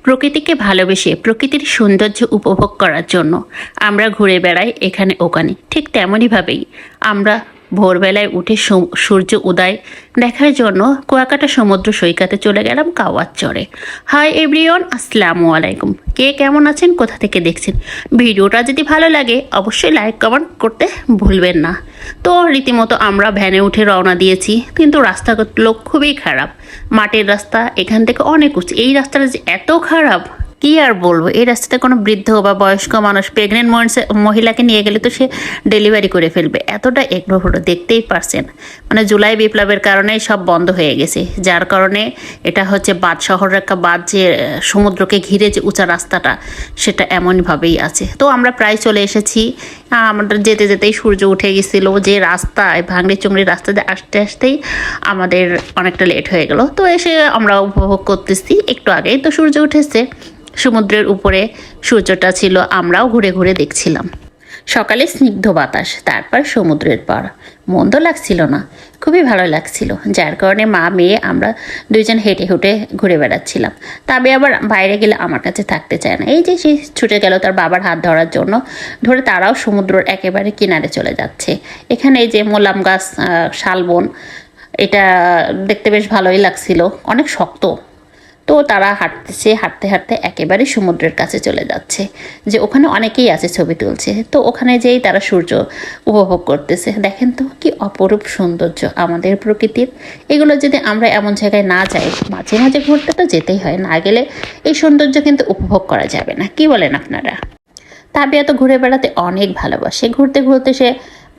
প্রকৃতিকে ভালোবেসে প্রকৃতির সৌন্দর্য উপভোগ করার জন্য আমরা ঘুরে বেড়াই এখানে ওখানে। ঠিক তেমনইভাবেই আমরা ভোরবেলায় উঠে সূর্য উদয় দেখার জন্য কুয়াকাটা সমুদ্র সৈকতে চলে গেলাম কাওয়ার চরে। হাই এভরিওয়ান, আসসালামু আলাইকুম। কে কেমন আছেন, কোথা থেকে দেখছেন? ভিডিওটা যদি ভালো লাগে অবশ্যই লাইক কমেন্ট করতে ভুলবেন না। তো রীতিমতো আমরা ভ্যানে উঠে রওনা দিয়েছি, কিন্তু রাস্তাগুলো খুবই খারাপ। মাটির রাস্তা, এখান থেকে অনেক উঁচু। এই রাস্তাটা যে এত খারাপ কি আর বলবো। এই রাস্তাতে কোনো বৃদ্ধ বা বয়স্ক মানুষ, প্রেগনেন্ট মহিলাকে নিয়ে গেলে তো সে ডেলিভারি করে ফেলবে, এতটা এগ্রোভোটো দেখতেই পারছেন। মানে জুলাই বিপ্লবের কারণে সব বন্ধ হয়ে গেছে, যার কারণে এটা হচ্ছে বাদ শহরের একটা বাদ, যে সমুদ্রকে ঘিরে যে উঁচা রাস্তাটা সেটা এমনভাবেই আছে। তো আমরা প্রায় চলে এসেছি। আমাদের যেতে যেতেই সূর্য উঠে গেছিল। যে রাস্তায় ভাঙড়ি চুংড়ি রাস্তা দিয়ে আসতে আসতেই আমাদের অনেকটা লেট হয়ে গেল। তো এসে আমরা উপভোগ করতেছি, একটু আগেই তো সূর্য উঠেছে। সমুদ্রের উপরে সূর্যটা ছিল, আমরাও ঘুরে ঘুরে দেখছিলাম। সকালে স্নিগ্ধ বাতাস, তারপর সমুদ্রের পাড়, মন্দ লাগছিল না, খুবই ভালো লাগছিল। যার কারণে মা মেয়ে আমরা দুইজন হেঁটে হেঁটে ঘুরে বেড়াচ্ছিলাম। তবে আবার বাইরে গেলে আমার কাছে থাকতে চায় না। এই যে সে ছুটে গেল তার বাবার হাত ধরার জন্য, ধরে তারাও সমুদ্রের একেবারে কিনারে চলে যাচ্ছে। এখানে এই যে মোলাম গাছ, শালবন, এটা দেখতে বেশ ভালোই লাগছিল, অনেক শক্ত। তো তারা হাঁটতেছে, হাঁটতে হাঁটতে একেবারে সমুদ্রের কাছে চলে যাচ্ছে, যে ওখানে অনেকেই আছে ছবি তুলছে। তো ওখানে যেই তারা সূর্য উপভোগ করতেছে। দেখেন তো কি অপরূপ সৌন্দর্য আমাদের প্রকৃতির। এগুলো যদি আমরা এমন জায়গায় না যাই, মাঝে মাঝে ঘুরতে তো যেতেই হয়, না গেলে এই সৌন্দর্য কিন্তু উপভোগ করা যাবে না। কি বলেন আপনারা? তাবিয়া তো ঘুরে বেড়াতে অনেক ভালোবাসে। ঘুরতে ঘুরতে সে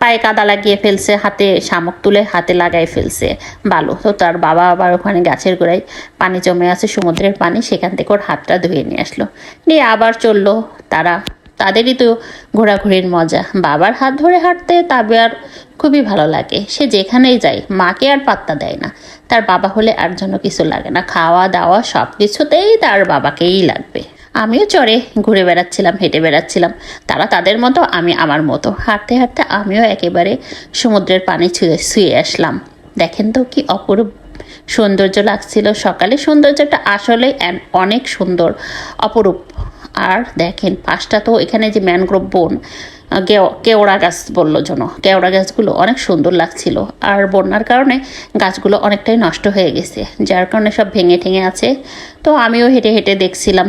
পায়ে কাদা লাগিয়ে ফেলছে, হাতে শামুক তুলে হাতে লাগাই ফেলছে বালু। তো তার বাবা আবার ওখানে গাছের গোড়ায় পানি জমে আছে, সমুদ্রের পানি, সেখান থেকে ওর হাতটা ধুয়ে নিয়ে আসলো, নিয়ে আবার চললো তারা। তাদেরই তো ঘোরাঘুরির মজা। বাবার হাত ধরে হাঁটতে তাবিয়ার খুবই ভালো লাগে। সে যেখানেই যায় মাকে আর পাত্তা দেয় না। তার বাবা হলে আর জন্য কিছু লাগে না, খাওয়া দাওয়া সব কিছুতেই তার বাবাকেই লাগবে। আমিও চড়ে ঘুরে বেড়াচ্ছিলাম, হেঁটে বেড়াচ্ছিলাম। তারা তাদের মতো, আমি আমার মতো। হাঁটতে হাঁটতে আমিও একেবারে সমুদ্রের পানি ছুঁয়ে আসলাম। দেখেন তো কি অপরূপ সৌন্দর্য লাগছিল। সকালে সৌন্দর্যটা আসলে অনেক সুন্দর, অপরূপ। আর দেখেন পাশটা তো এখানে যে ম্যানগ্রোভ বন, কেওড়া গাছ বললো যেন, কেওড়া গাছগুলো অনেক সুন্দর লাগছিল। আর বন্যার কারণে গাছগুলো অনেকটাই নষ্ট হয়ে গেছে, যার কারণে সব ভেঙে ঠেঙে আছে। তো আমিও হেঁটে হেঁটে দেখছিলাম,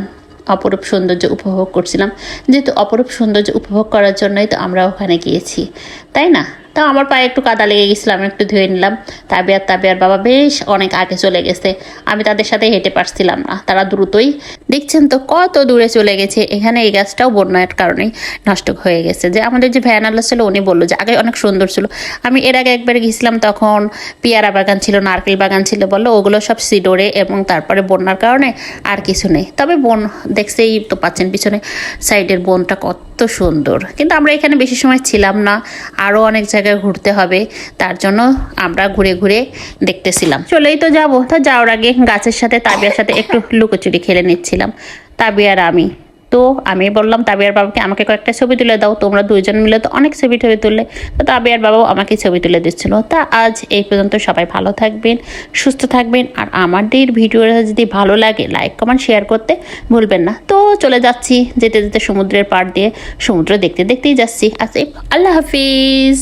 অপরূপ সৌন্দর্য উপভোগ করছিলাম। যেহেতু অপরূপ সৌন্দর্য উপভোগ করার জন্যই তো আমরা ওখানে গিয়েছি, তাই না? তা আমার পায়ে একটু কাদা লেগে গেছিলাম, একটু ধুয়ে নিলাম। তাবিয়ার বাবা বেশ অনেক আগে চলে গেছে, আমি তাদের সাথে হেঁটে পারছিলাম না। তারা দ্রুতই, দেখছেন তো কত দূরে চলে গেছে। এখানে এই গাছটাও বন্যার কারণেই নষ্ট হয়ে গেছে। যে আমাদের যে ভ্যানওয়ালা ছিল উনি বললো যে আগে অনেক সুন্দর ছিল। আমি এর আগে একবার গেছিলাম, তখন পেয়ারা বাগান ছিল, নারকেল বাগান ছিল, বললো ওগুলো সব সিডোরে, এবং তারপরে বন্যার কারণে আর কিছু নেই। তবে বন দেখছেই তো পাচ্ছেন, পিছনে সাইডের বনটা কত সুন্দর। কিন্তু আমরা এখানে বেশি সময় ছিলাম না, আরও অনেক জায়গায় ঘুরতে হবে, তার জন্য আমরা ঘুরে ঘুরে দেখতেছিলাম। চলেই তো যাবো, তা যাওয়ার আগে গাছের সাথে তাবিয়ার সাথে একটু লুকোচুরি খেলে নিচ্ছিলাম, তাবিয়ার আমি। তো আমি বললাম তাবিয়ার বাবাকে আমাকে কয়েকটা ছবি তুলে দাও, তোমরা দুইজন মিলে তো অনেক ছবি তুললে। তো তাবিয়ার বাবাও আমাকে ছবি তুলে দিচ্ছিল। তা আজ এই পর্যন্ত, সবাই ভালো থাকবেন, সুস্থ থাকবেন। আর আমাদের ভিডিওটা যদি ভালো লাগে লাইক কমেন্ট শেয়ার করতে ভুলবেন না। তো চলে যাচ্ছি, যেতে যেতে সমুদ্রের পাড় দিয়ে সমুদ্র দেখতে দেখতেই যাচ্ছি। আচ্ছা, আল্লাহ হাফিজ।